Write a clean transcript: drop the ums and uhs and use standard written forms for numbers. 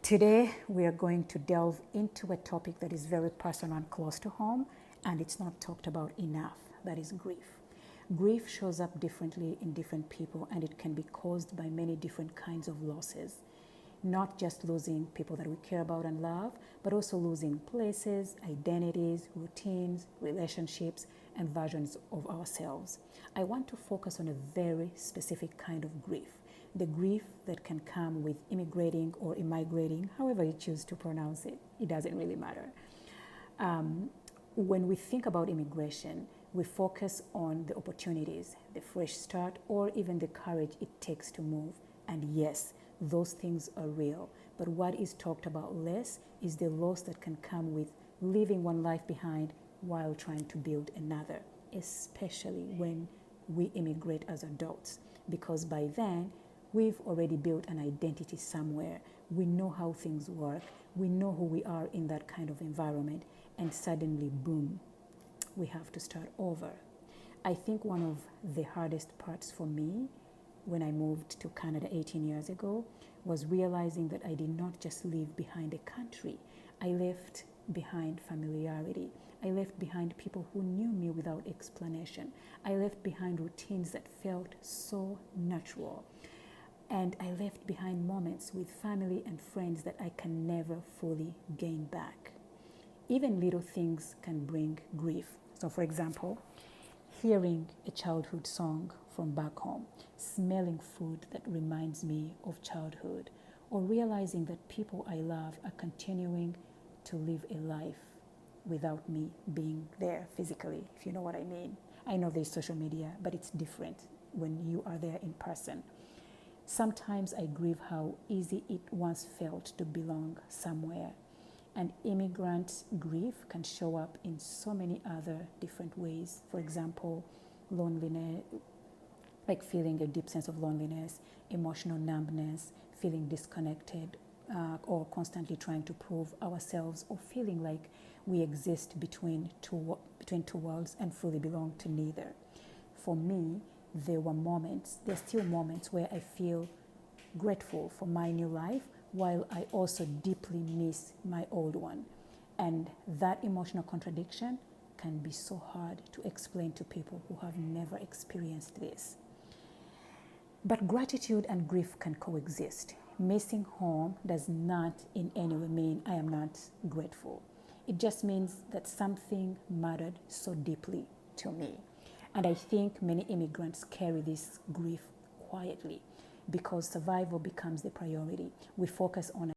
Today, we are going to delve into a topic that is very personal and close to home, and it's not talked about enough. That is grief. Grief shows up differently in different people, and it can be caused by many different kinds of losses. Not just losing people that we care about and love, but also losing places, identities, routines, relationships, and versions of ourselves. I want to focus on a very specific kind of grief, the grief that can come with immigrating or immigrating, however you choose to pronounce it. It doesn't really matter. When we think about immigration, we focus on the opportunities, the fresh start, or even the courage it takes to move. And yes, those things are real. But what is talked about less is the loss that can come with leaving one life behind while trying to build another, especially when we immigrate as adults. Because by then, we've already built an identity somewhere. We know how things work. We know who we are in that kind of environment. And suddenly, boom, we have to start over. I think one of the hardest parts for me when I moved to Canada 18 years ago was realizing that I did not just leave behind a country. I left behind familiarity. I left behind people who knew me without explanation. I left behind routines that felt so natural. And I left behind moments with family and friends that I can never fully gain back. Even little things can bring grief. So, for example, hearing a childhood song from back home, smelling food that reminds me of childhood, or realizing that people I love are continuing to live a life without me being there physically, if you know what I mean. I know there's social media, but it's different when you are there in person. Sometimes I grieve how easy it once felt to belong somewhere. And immigrant grief can show up in so many other different ways. For example, loneliness, like feeling a deep sense of loneliness, emotional numbness, feeling disconnected, or constantly trying to prove ourselves, or feeling like we exist between two worlds and fully belong to neither. For me, there's still moments where I feel grateful for my new life while I also deeply miss my old one. And that emotional contradiction can be so hard to explain to people who have never experienced this. But gratitude and grief can coexist. Missing home does not in any way mean I am not grateful. It just means that something mattered so deeply to me. And I think many immigrants carry this grief quietly because survival becomes the priority. We focus on